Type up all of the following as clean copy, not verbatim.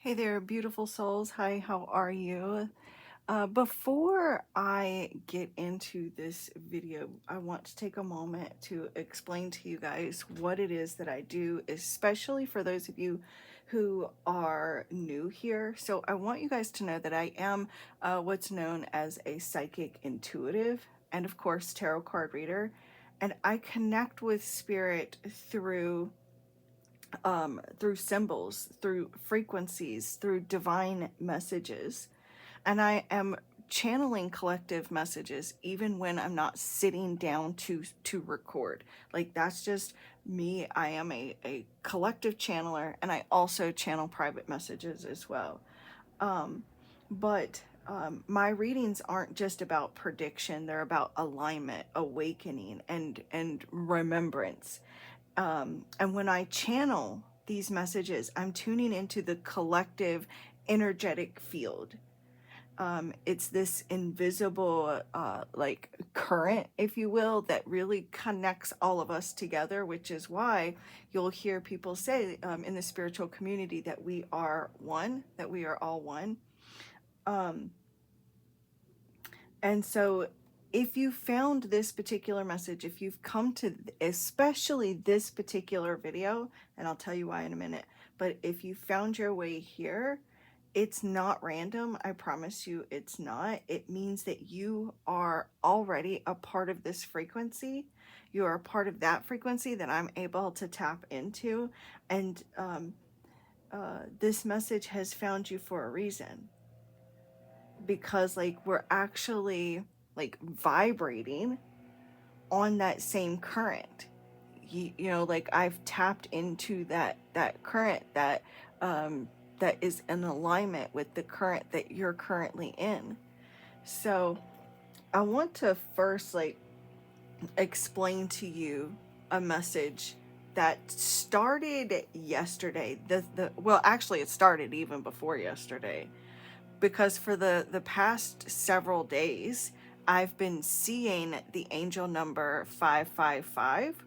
Hey there, beautiful souls. Hi, how are you? Before I get into this video, I want to take a moment to explain to you guys what it is that I do, especially for those of you who are new here. So I want you guys to know that I am what's known as a psychic intuitive and, of course, tarot card reader. And I connect with spirit through symbols, through frequencies, through divine messages. And I am channeling collective messages even when I'm not sitting down to record. Like that's just me. I am a collective channeler, and I also channel private messages as well. But my readings aren't just about prediction, they're about alignment, awakening, and remembrance. And when I channel these messages, I'm tuning into the collective energetic field. It's this invisible, like current, if you will, that really connects all of us together, which is why you'll hear people say in the spiritual community that we are one, that we are all one. Um, And so, if you found this particular message, if you've come to especially this particular video, and I'll tell you why in a minute, but if you found your way here, it's not random. I promise you it's not. It means that you are already a part of this frequency. You are a part of that frequency that I'm able to tap into. And this message has found you for a reason, because like we're actually like vibrating on that same current. Like I've tapped into that current that is in alignment with the current that you're currently in. So I want to first like explain to you a message that started yesterday. Well, actually it started even before yesterday, because for the past several days I've been seeing the angel number 555.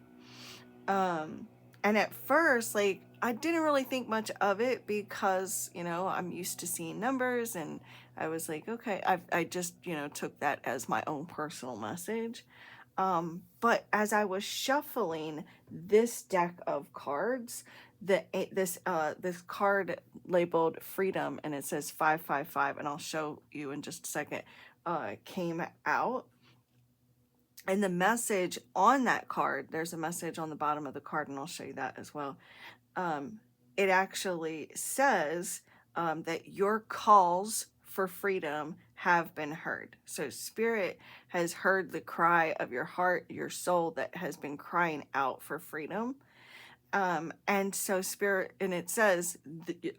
And at first, like, I didn't really think much of it because, I'm used to seeing numbers, and I was like, okay, I just, took that as my own personal message. But as I was shuffling this deck of cards, this card labeled freedom, and it says 555, and I'll show you in just a second, came out. And the message on that card, there's a message on the bottom of the card, and I'll show you that as well. It actually says that your calls for freedom have been heard. So Spirit has heard the cry of your heart, your soul that has been crying out for freedom. And so Spirit, and it says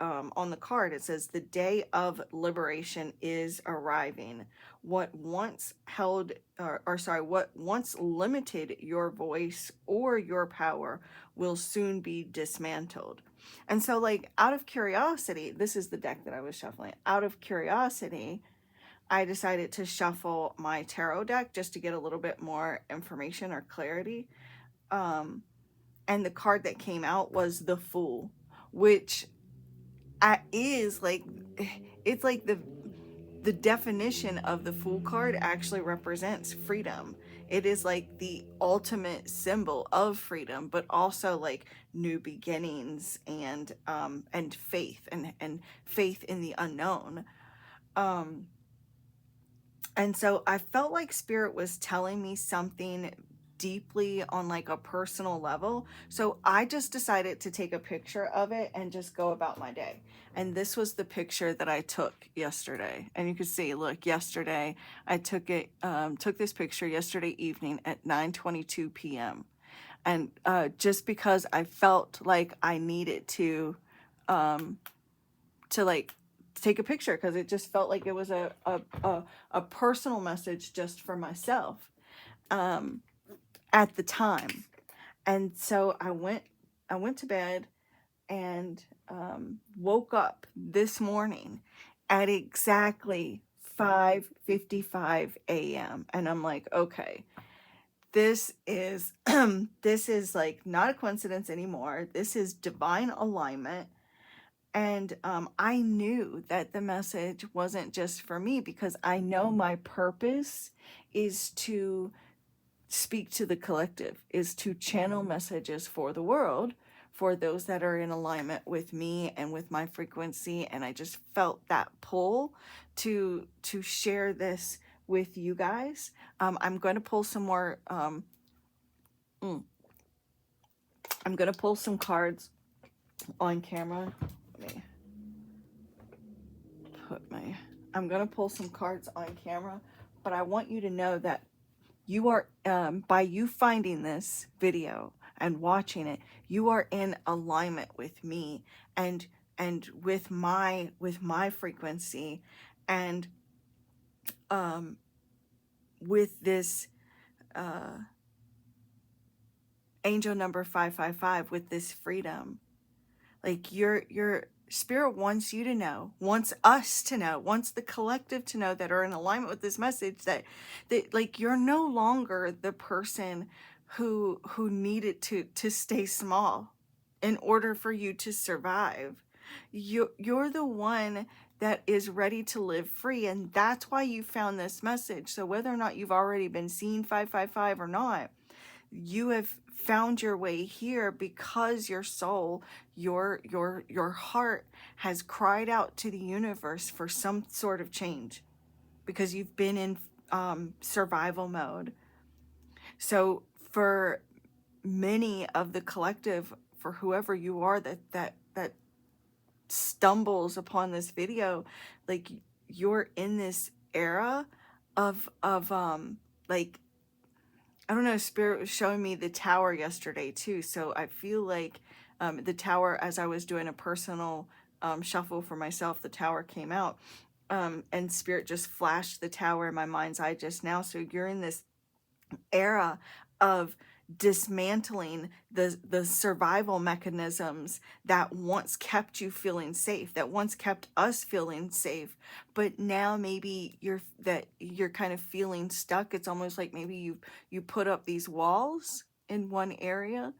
on the card, it says the day of liberation is arriving. What once held, what once limited your voice or your power will soon be dismantled. And so, like, out of curiosity, this is the deck that I was shuffling. Out of curiosity, I decided to shuffle my tarot deck just to get a little bit more information or clarity. And the card that came out was the Fool, which is like, it's like the definition of the Fool card actually represents freedom. It is like the ultimate symbol of freedom, but also like new beginnings and faith and faith in the unknown. And so I felt like Spirit was telling me something deeply on like a personal level. So I just decided to take a picture of it and just go about my day. And this was the picture that I took yesterday. And you can see, look, yesterday I took this picture yesterday evening at 9:22 p.m. And just because I felt like I needed to like take a picture, because it just felt like it was a personal message just for myself at the time. And so I went to bed and woke up this morning at exactly 5:55 a.m. and I'm like, okay, this is this is like not a coincidence anymore. This is divine alignment. And I knew that the message wasn't just for me, because I know my purpose is to speak to the collective, is to channel messages for the world, for those that are in alignment with me and with my frequency. And I just felt that pull to share this with you guys. I'm going to pull some more. I'm going to pull some cards on camera. Let me put my. I'm going to pull some cards on camera, but I want you to know that you are, by you finding this video and watching it, you are in alignment with me and with my frequency, and with this angel number 555, with this freedom. Like your spirit wants you to know, wants us to know, wants the collective to know that are in alignment with this message, that like you're no longer the person who needed to stay small in order for you to survive. You're the one that is ready to live free, and that's why you found this message. So whether or not you've already been seeing 555 or not, you have found your way here because your soul, your heart has cried out to the universe for some sort of change, because you've been in survival mode. So for many of the collective, for whoever you are that stumbles upon this video, like you're in this era of like, I don't know, Spirit was showing me the Tower yesterday too. So I feel like the Tower, as I was doing a personal shuffle for myself, the Tower came out, and Spirit just flashed the Tower in my mind's eye just now. So you're in this era of dismantling the survival mechanisms that once kept you feeling safe, that once kept us feeling safe, but now maybe you're kind of feeling stuck. It's almost like maybe you put up these walls in one area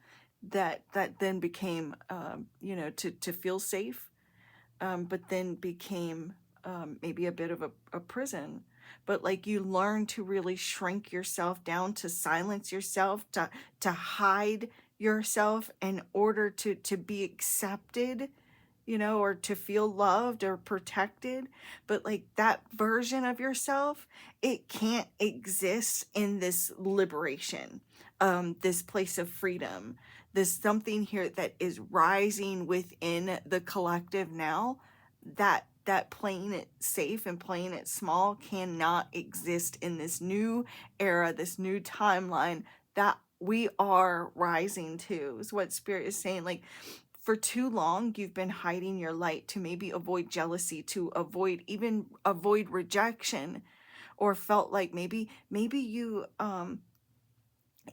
that then became to feel safe, but then became maybe a bit of a prison. But like you learn to really shrink yourself down, to silence yourself, to hide yourself in order to be accepted, or to feel loved or protected. But like that version of yourself, it can't exist in this liberation, this place of freedom. There's something here that is rising within the collective now, that playing it safe and playing it small cannot exist in this new era, this new timeline that we are rising to, is what Spirit is saying. Like, for too long, you've been hiding your light to maybe avoid jealousy, to avoid rejection, or felt like maybe you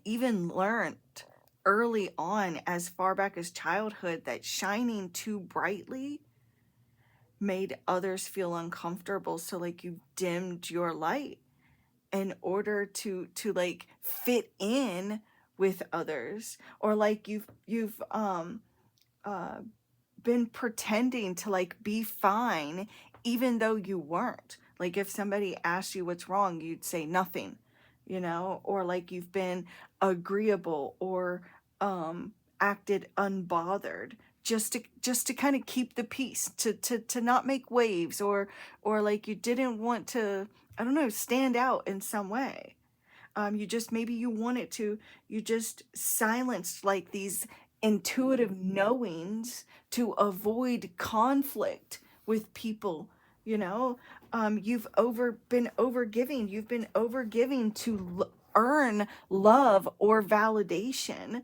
even learned early on, as far back as childhood, that shining too brightly made others feel uncomfortable. So like you dimmed your light in order to like fit in with others, or like you've been pretending to like be fine even though you weren't. Like if somebody asked you what's wrong, you'd say nothing, or like you've been agreeable or acted unbothered, just to kind of keep the peace, to not make waves, or like you didn't want to, I don't know, stand out in some way. You just, maybe you wanted to, you just silenced like these intuitive knowings to avoid conflict with people. You've been overgiving. You've been overgiving to earn love or validation,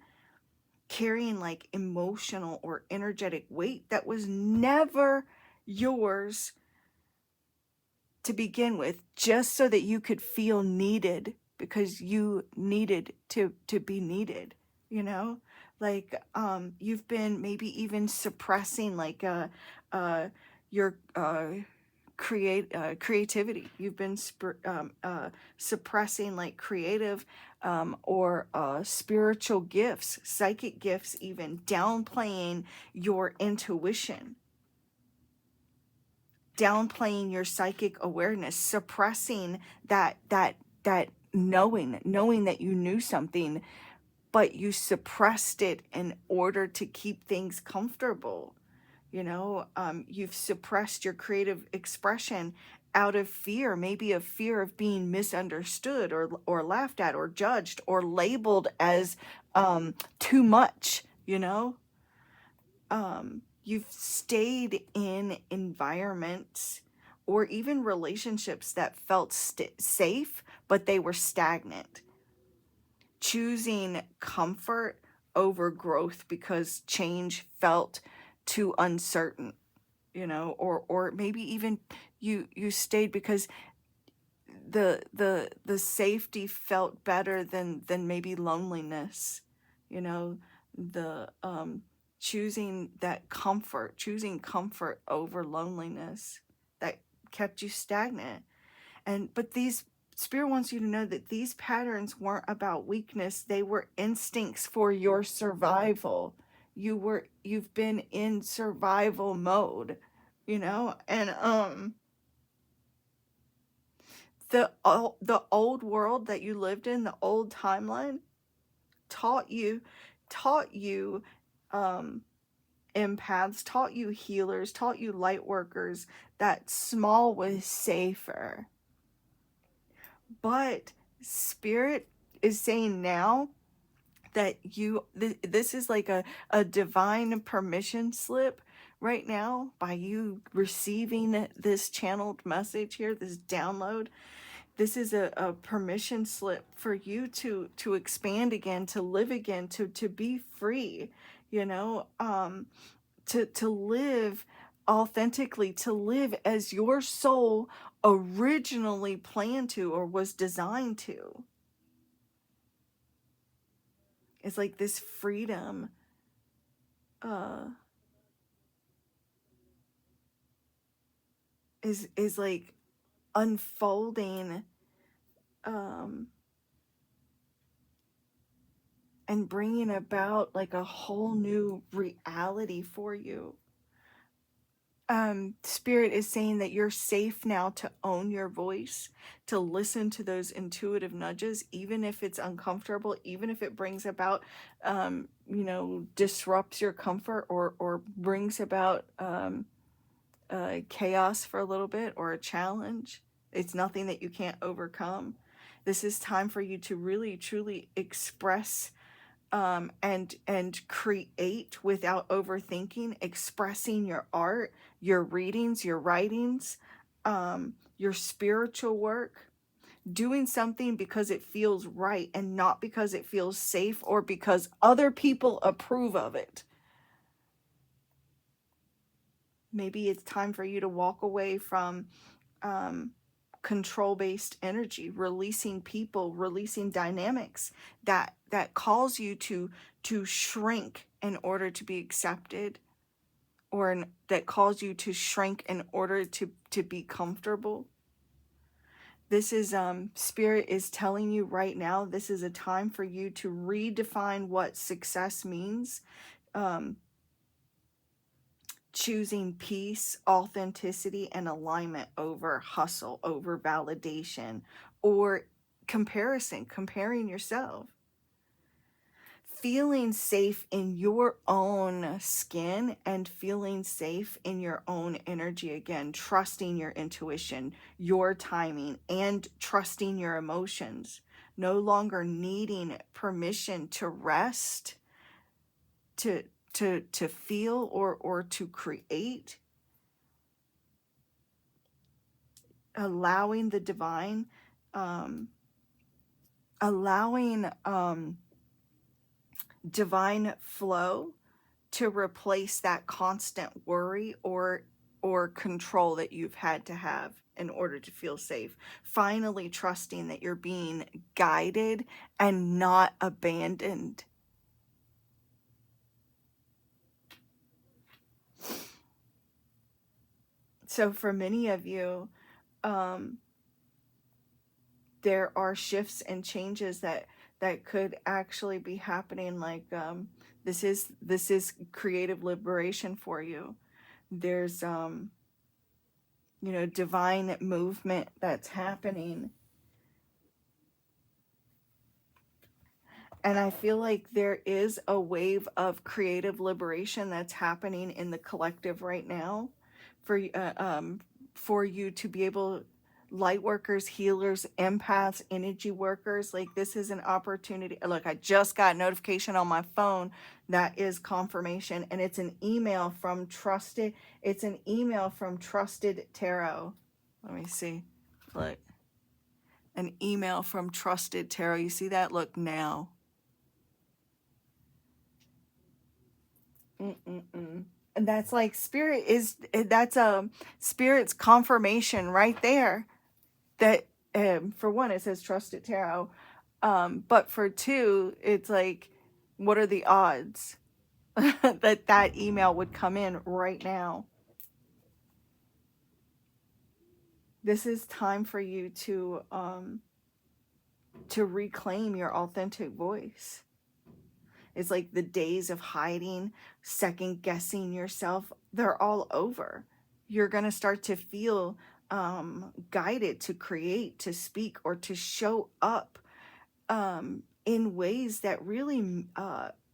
carrying like emotional or energetic weight that was never yours to begin with, just so that you could feel needed, because you needed to be needed. Like you've been maybe even suppressing like your creativity. You've been suppressing like creative or spiritual gifts, psychic gifts, even downplaying your intuition. downplaying your psychic awareness, suppressing that knowing that you knew something, but you suppressed it in order to keep things comfortable. You've suppressed your creative expression out of fear, maybe a fear of being misunderstood or laughed at or judged or labeled as too much. You've stayed in environments or even relationships that felt safe, but they were stagnant, choosing comfort over growth because change felt too uncertain, or maybe even you stayed because the safety felt better than maybe loneliness, the choosing comfort over loneliness that kept you stagnant. But these Spirit wants you to know that these patterns weren't about weakness. They were instincts for your survival. You've been in survival mode, and the old world that you lived in, the old timeline, taught you empaths, taught you healers, taught you light workers that small was safer. But Spirit is saying now that this is like a divine permission slip right now by you receiving this channeled message here, this download. This is a permission slip for you to expand again, to live again, to be free, to live authentically, to live as your soul originally planned to or was designed to. It's like this freedom is like unfolding and bringing about like a whole new reality for you. Spirit is saying that you're safe now to own your voice, to listen to those intuitive nudges, even if it's uncomfortable, even if it brings about, disrupts your comfort or brings about chaos for a little bit or a challenge. It's nothing that you can't overcome. This is time for you to really, truly express and create without overthinking, expressing your art, your readings, your writings, your spiritual work, doing something because it feels right and not because it feels safe or because other people approve of it. Maybe it's time for you to walk away from control-based energy, releasing people, releasing dynamics that calls you to shrink in order to be accepted, or that calls you to shrink in order to be comfortable. This is Spirit is telling you right now, this is a time for you to redefine what success means. Choosing peace, authenticity, and alignment over hustle, over validation, or comparing yourself. Feeling safe in your own skin and feeling safe in your own energy again, trusting your intuition, your timing, and trusting your emotions. No longer needing permission to rest, to feel or to create. Allowing the divine, allowing divine flow to replace that constant worry or control that you've had to have in order to feel safe. Finally trusting that you're being guided and not abandoned. So for many of you, there are shifts and changes that could actually be happening. Like this is creative liberation for you. There's divine movement that's happening. And I feel like there is a wave of creative liberation that's happening in the collective right now for you to be able, light workers, healers, empaths, energy workers, like this is an opportunity. Look, I just got notification on my phone that is confirmation, and it's an email from Trusted. It's an email from Trusted Tarot. Let me see. Look. An email from Trusted Tarot. You see that? Look now. And that's like that's Spirit's confirmation right there that for one it says Trusted Tarot, but for two it's like, what are the odds that email would come in right now? This is time for you to reclaim your authentic voice. It's like the days of hiding, second guessing yourself, they're all over. You're going to start to feel guided to create, to speak, or to show up in ways that really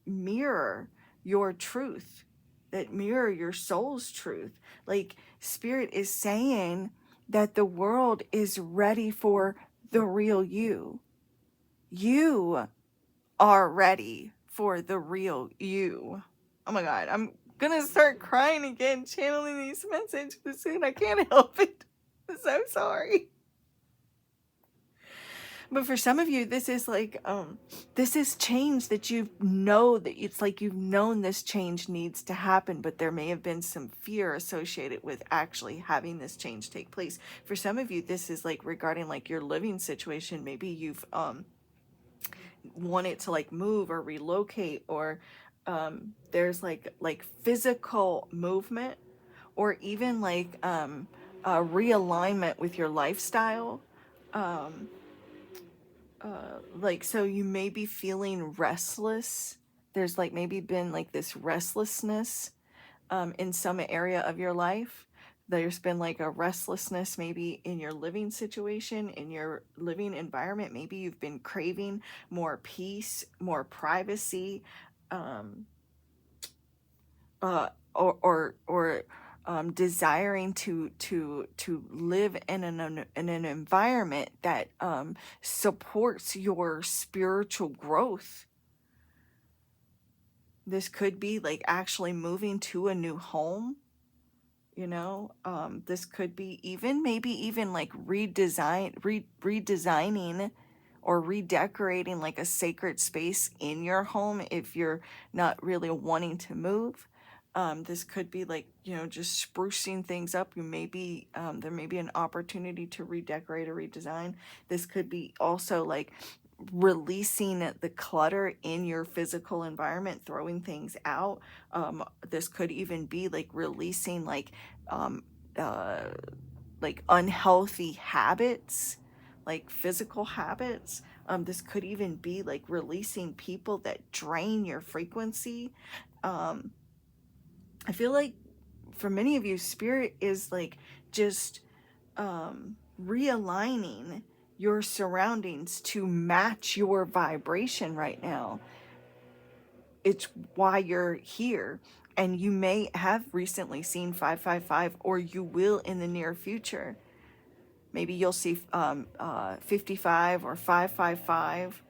mirror your truth, that mirror your soul's truth. Like Spirit is saying that the world is ready for the real you. You are ready for the real you. Oh my God, I'm gonna start crying again channeling these messages soon. I can't help it. I'm so sorry. But for some of you, this is like, this is change that that it's like you've known this change needs to happen, but there may have been some fear associated with actually having this change take place. For some of you, this is like regarding like your living situation. Maybe you've wanted to like move or relocate, or there's like physical movement, or even like a realignment with your lifestyle. Like, so you may be feeling restless. There's like maybe been like this restlessness in some area of your life. There's been like a restlessness maybe in your living situation, in your living environment. Maybe you've been craving more peace, more privacy, or desiring to live in an environment that supports your spiritual growth. This could be like actually moving to a new home. This could be maybe even like redesigning or redecorating like a sacred space in your home if you're not really wanting to move. This could be like, just sprucing things up. There may be an opportunity to redecorate or redesign. This could be also like releasing the clutter in your physical environment, throwing things out. This could even be like releasing like unhealthy habits, like physical habits. This could even be like releasing people that drain your frequency. I feel like for many of you, Spirit is like just realigning your surroundings to match your vibration right now. It's why you're here. And you may have recently seen 555, or you will in the near future. Maybe you'll see 55 or 555.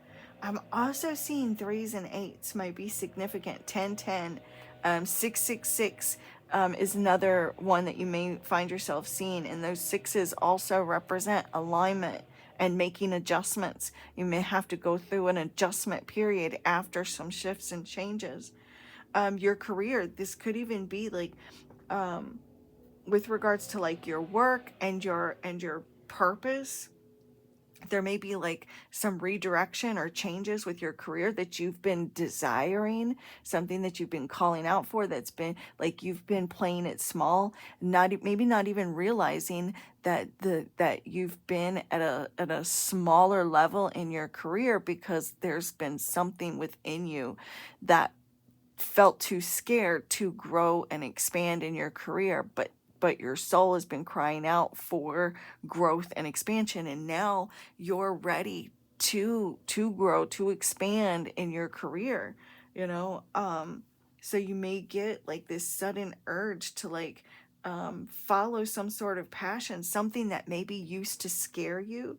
I'm also seeing 3s and 8s might be significant. 1010, 666 is another one that you may find yourself seeing. And those 6s also represent alignment and making adjustments. You may have to go through an adjustment period after some shifts and changes. Your career, this could even be like with regards to like your work and your purpose. There may be like some redirection or changes with your career that you've been desiring, something that you've been calling out for, that's been like you've been playing it small, maybe not even realizing that you've been at a smaller level in your career because there's been something within you that felt too scared to grow and expand in your career. But but your soul has been crying out for growth and expansion, and now you're ready to grow, to expand in your career, you know. So you may get like this sudden urge to like follow some sort of passion, something that maybe used to scare you.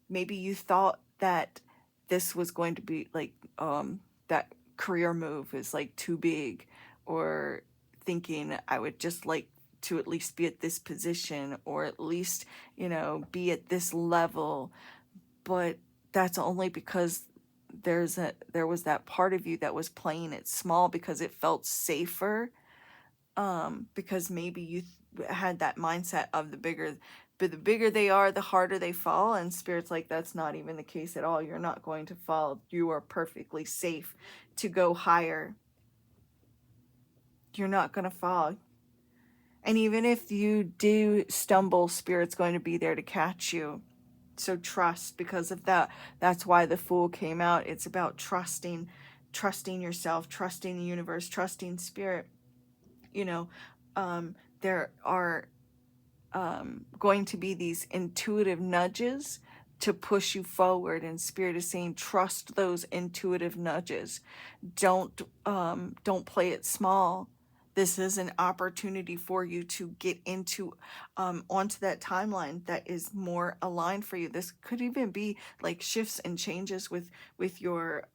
Maybe you thought that this was going to be like that career move is like too big, or thinking I would just like to at least be at this position, or at least, you know, be at this level. But that's only because there was that part of you that was playing it small because it felt safer, because maybe you had that mindset of but the bigger they are, the harder they fall. And Spirit's like, that's not even the case at all. You're not going to fall. You are perfectly safe to go higher. You're not going to fall. And even if you do stumble, Spirit's going to be there to catch you. So trust, because of that. That's why the Fool came out. It's about trusting yourself, trusting the universe, trusting Spirit. You know, there are going to be these intuitive nudges to push you forward, and Spirit is saying trust those intuitive nudges. Don't play it small. This is an opportunity for you to get into onto that timeline that is more aligned for you. This could even be like shifts and changes with your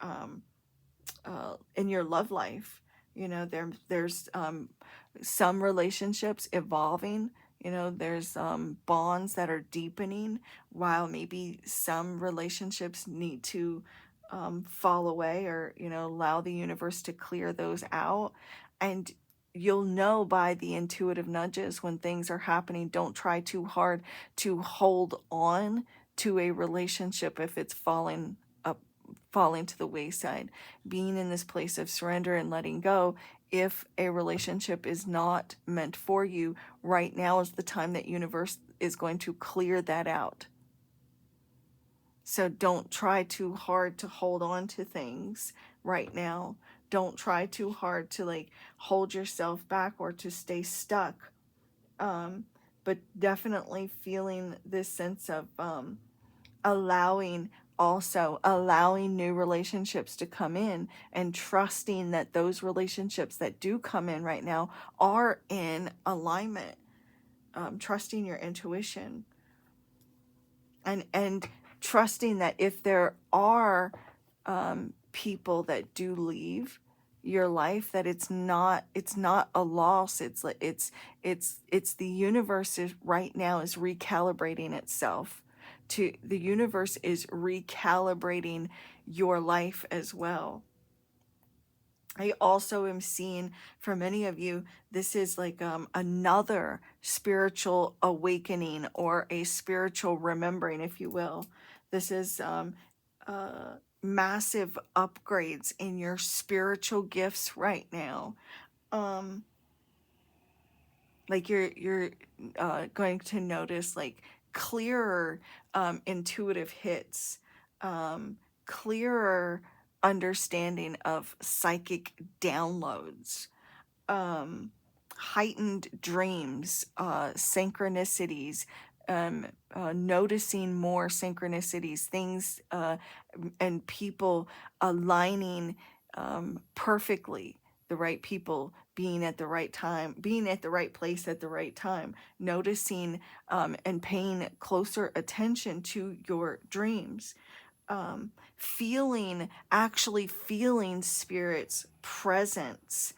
in your love life. You know, there's some relationships evolving. You know, there's bonds that are deepening, while maybe some relationships need to fall away, or, you know, allow the universe to clear those out. And you'll know by the intuitive nudges when things are happening. Don't try too hard to hold on to a relationship if it's falling to the wayside. Being in this place of surrender and letting go. If a relationship is not meant for you, right now is the time that universe is going to clear that out. So don't try too hard to hold on to things right now. Don't try too hard to like hold yourself back or to stay stuck. But definitely feeling this sense of allowing new relationships to come in, and trusting that those relationships that do come in right now are in alignment. Trusting your intuition, and trusting that if there are people that do leave your life, that it's not a loss. It's the universe is right now is recalibrating itself. The universe is recalibrating your life as well. I also am seeing for many of you, this is like another spiritual awakening, or a spiritual remembering, if you will. This is massive upgrades in your spiritual gifts right now. Like you're going to notice like clearer intuitive hits, clearer understanding of psychic downloads, heightened dreams, synchronicities, noticing more synchronicities, things and people aligning perfectly, the right people being at the right time, being at the right place at the right time, noticing and paying closer attention to your dreams, actually feeling Spirit's presence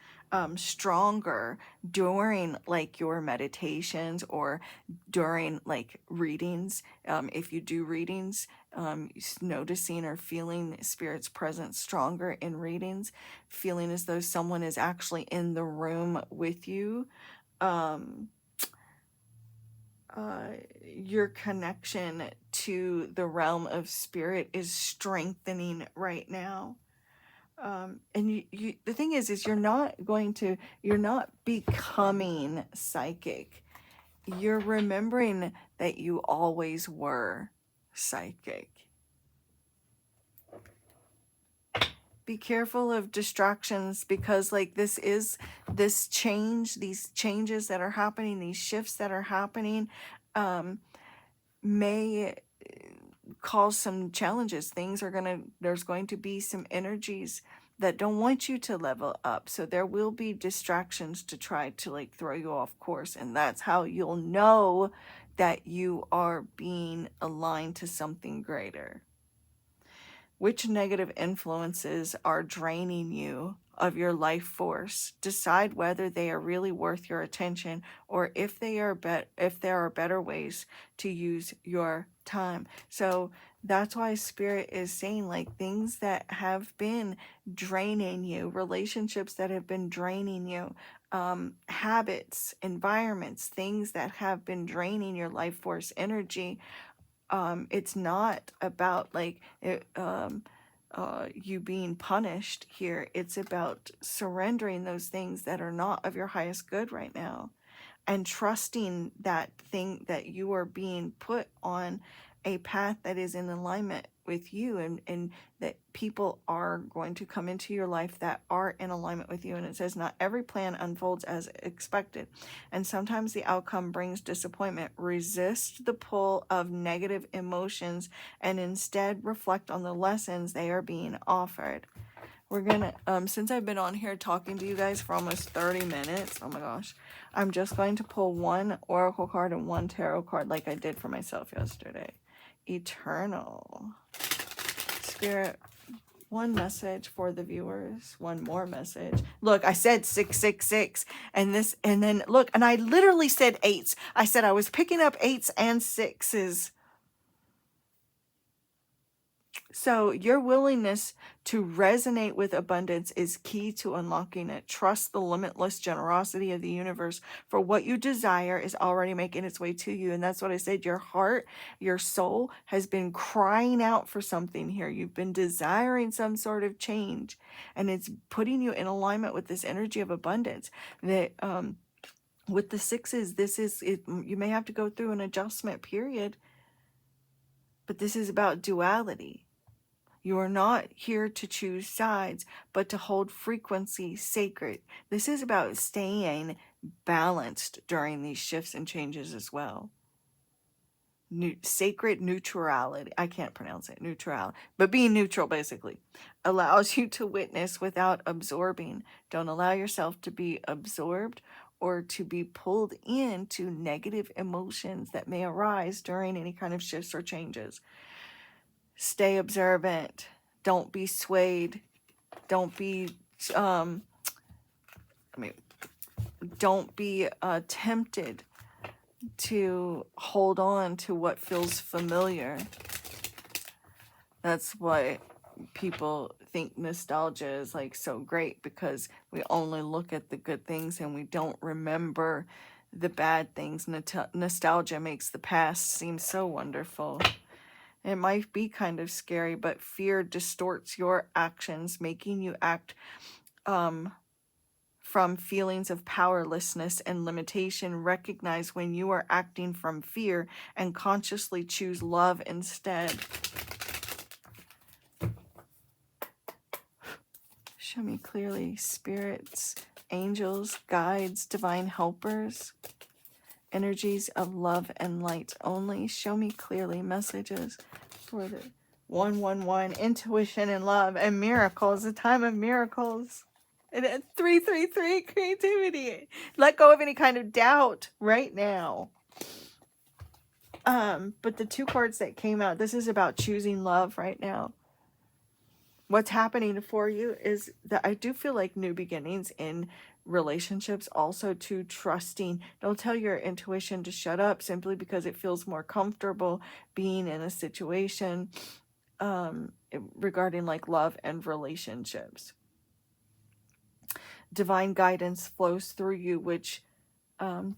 stronger during like your meditations, or during like readings. If you do readings, noticing or feeling Spirit's presence stronger in readings, feeling as though someone is actually in the room with you. Your connection to the realm of Spirit is strengthening right now. And the thing is you're not becoming psychic. You're remembering that you always were psychic. be careful of distractions, because like this change, these changes that are happening, these shifts that are happening, may cause some challenges. There's going to be some energies that don't want you to level up. So there will be distractions to try to like throw you off course. And that's how you'll know that you are being aligned to something greater. Which negative influences are draining you of your life force? Decide whether they are really worth your attention, or if there are better ways to use your time. So that's why Spirit is saying like things that have been draining you, relationships that have been draining you, habits, environments, things that have been draining your life force energy. It's not about like you being punished here. It's about surrendering those things that are not of your highest good right now, and trusting that thing that you are being put on a path that is in alignment with you, and that people are going to come into your life that are in alignment with you. And it says not every plan unfolds as expected, and sometimes the outcome brings disappointment. Resist the pull of negative emotions and instead reflect on the lessons they are being offered. We're gonna, since I've been on here talking to you guys for almost 30 minutes, oh my gosh, I'm just going to pull one oracle card and one tarot card like I did for myself yesterday. Eternal. Spirit, one message for the viewers, one more message. Look, I said 666, and then look, and I literally said eights. I said I was picking up eights and sixes. So your willingness to resonate with abundance is key to unlocking it. Trust the limitless generosity of the universe, for what you desire is already making its way to you. And that's what I said. Your heart, your soul has been crying out for something here. You've been desiring some sort of change, and it's putting you in alignment with this energy of abundance. That with the sixes, this is it. You may have to go through an adjustment period, but this is about duality. You are not here to choose sides, but to hold frequency sacred. This is about staying balanced during these shifts and changes as well. Sacred neutrality. I can't pronounce it, neutrality. But being neutral, basically, allows you to witness without absorbing. Don't allow yourself to be absorbed or to be pulled into negative emotions that may arise during any kind of shifts or changes. Stay observant. Don't be swayed. Don't be, don't be tempted to hold on to what feels familiar. That's why people think nostalgia is like so great, because we only look at the good things and we don't remember the bad things. Nostalgia makes the past seem so wonderful. It might be kind of scary, but fear distorts your actions, making you act from feelings of powerlessness and limitation. Recognize when you are acting from fear and consciously choose love instead. Show me clearly, spirits, angels, guides, divine helpers, energies of love and light only. Show me clearly messages for the 111, intuition and love and miracles, a time of miracles. And 333, creativity. Let go of any kind of doubt right now. But the two cards that came out, this is about choosing love right now. What's happening for you is that I do feel like new beginnings in relationships, also to trusting. Don't tell your intuition to shut up simply because it feels more comfortable being in a situation regarding like love and relationships. Divine guidance flows through you, which oh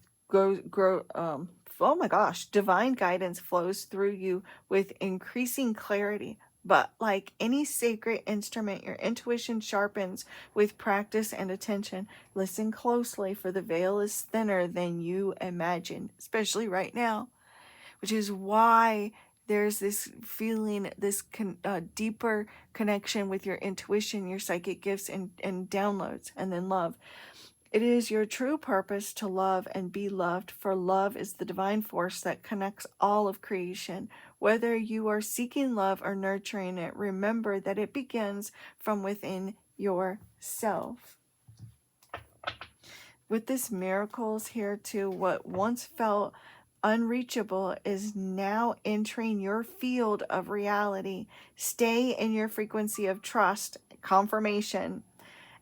my gosh, divine guidance flows through you with increasing clarity. But like any sacred instrument, your intuition sharpens with practice and attention. Listen closely, for the veil is thinner than you imagine, especially right now, which is why There's this feeling, this deeper connection with your intuition, your psychic gifts, and downloads, and then love. It is your true purpose to love and be loved, for love is the divine force that connects all of creation. Whether you are seeking love or nurturing it, remember that it begins from within yourself. With this miracles here too, what once felt unreachable is now entering your field of reality. Stay in your frequency of trust, confirmation,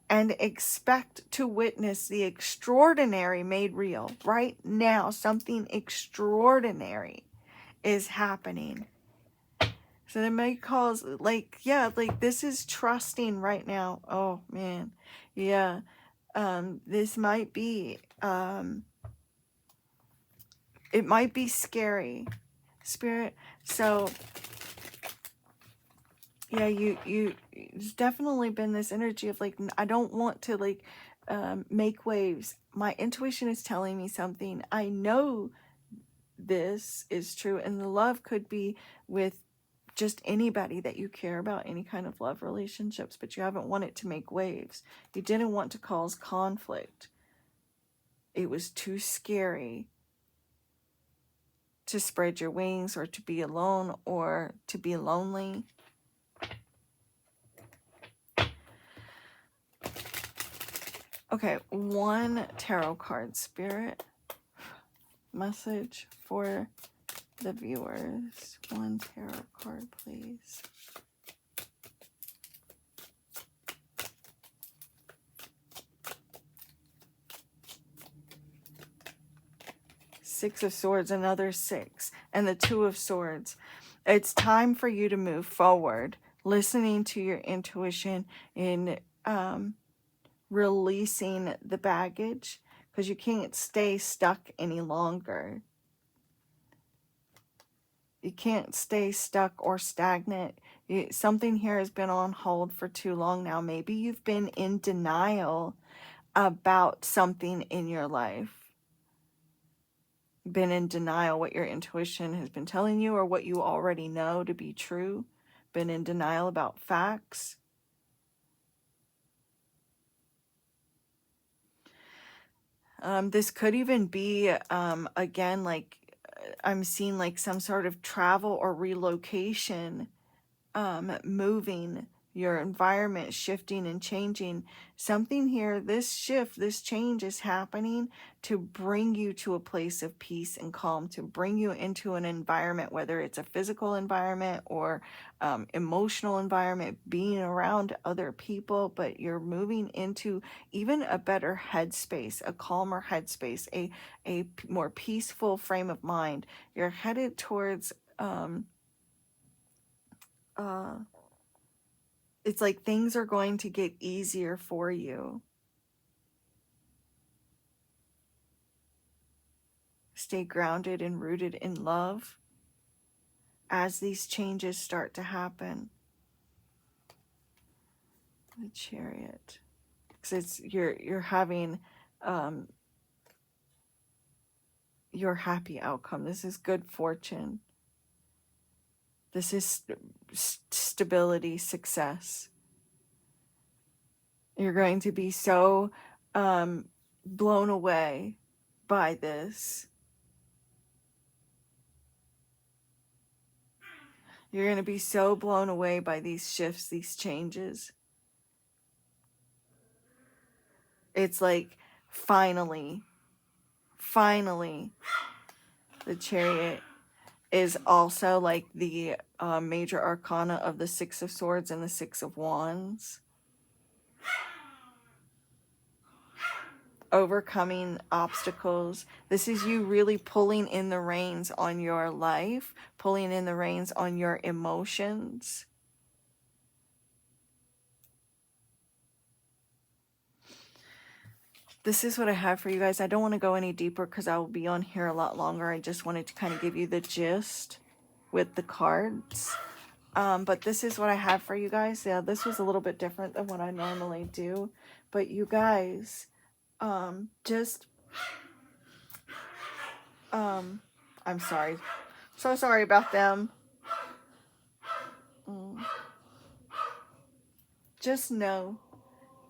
and expect to witness the extraordinary made real. Right now, something extraordinary is happening. So they may cause, like, yeah, like this is trusting right now. Oh man, yeah. This might be, it might be scary, Spirit. So yeah, it's definitely been this energy of like, I don't want to like make waves. My intuition is telling me something. I know this is true, and the love could be with just anybody that you care about, any kind of love relationships, but you haven't wanted to make waves. You didn't want to cause conflict. It was too scary to spread your wings, or to be alone, or to be lonely. Okay, one tarot card, Spirit. Message for the viewers. One tarot card, please. Six of Swords, another six, and the Two of Swords. It's time for you to move forward, listening to your intuition in releasing the baggage, because you can't stay stuck any longer. You can't stay stuck or stagnant. Something here has been on hold for too long now. Maybe you've been in denial about something in your life. Been in denial what your intuition has been telling you, or what you already know to be true. Been in denial about facts. This could even be, again, like I'm seeing like some sort of travel or relocation, moving, your environment shifting and changing. Something here, this shift, this change is happening to bring you to a place of peace and calm, to bring you into an environment, whether it's a physical environment or emotional environment, being around other people, but you're moving into even a better headspace, a calmer headspace, a more peaceful frame of mind. You're headed towards it's like things are going to get easier for you. Stay grounded and rooted in love as these changes start to happen. The Chariot, because it's you're having your happy outcome. This is good fortune. This is stability, success. You're going to be so blown away by this. You're going to be so blown away by these shifts, these changes. It's like, finally, the Chariot is also like the major arcana of the Six of Swords and the Six of Wands. Overcoming obstacles. This is you really pulling in the reins on your life, pulling in the reins on your emotions. This is what I have for you guys. I don't want to go any deeper because I will be on here a lot longer. I just wanted to kind of give you the gist with the cards. But this is what I have for you guys. Yeah, this was a little bit different than what I normally do. But you guys, I'm sorry. So sorry about them. just know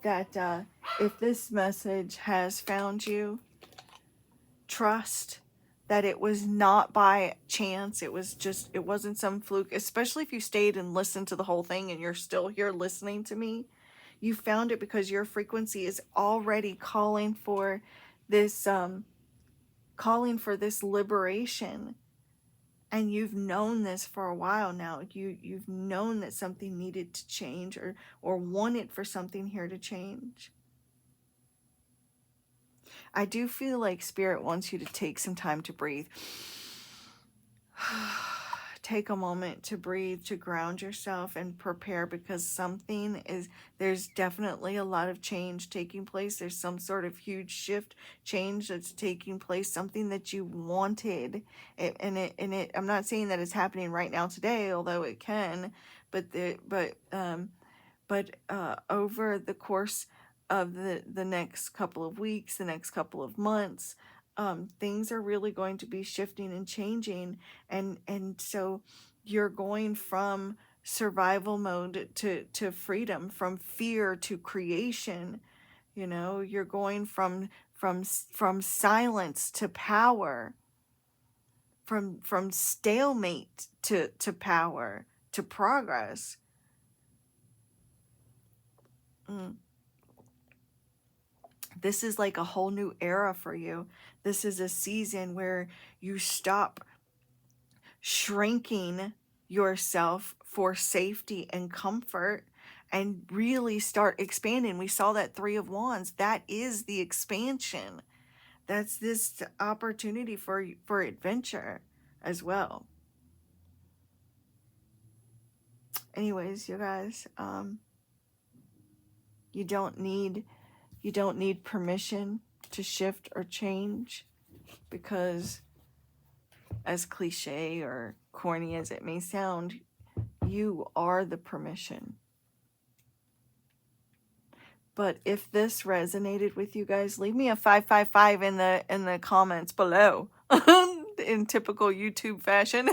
that if this message has found you, trust that it was not by chance. It wasn't some fluke, especially if you stayed and listened to the whole thing and you're still here listening to me. You found it because your frequency is already calling for this liberation. And you've known this for a while now. You've known that something needed to change, or wanted for something here to change. I do feel like Spirit wants you to take some time to breathe. Take a moment to breathe, to ground yourself and prepare, because there's definitely a lot of change taking place. There's some sort of huge shift, change that's taking place, something that you wanted. I'm not saying that it's happening right now today, although it can, but over the course of the next couple of weeks, the next couple of months, things are really going to be shifting and changing, and so you're going from survival mode to freedom, from fear to creation. You're going from silence to power, from stalemate to power, to progress. This is like a whole new era for you. This is a season where you stop shrinking yourself for safety and comfort and really start expanding. We saw that Three of Wands. That is the expansion. That's this opportunity for adventure as well. Anyways, you guys, you don't need permission to shift or change, because, as cliche or corny as it may sound, you are the permission. But if this resonated with you guys, leave me a 555 in the comments below in typical YouTube fashion.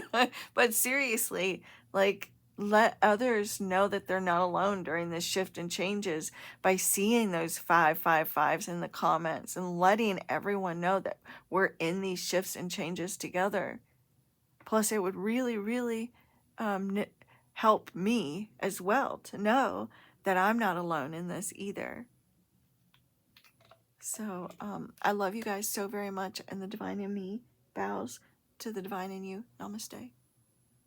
But seriously, like, let others know that they're not alone during this shift and changes by seeing those 555s in the comments and letting everyone know that we're in these shifts and changes together. Plus, it would really, really help me as well to know that I'm not alone in this either. So I love you guys so very much, and the divine in me bows to the divine in you. Namaste.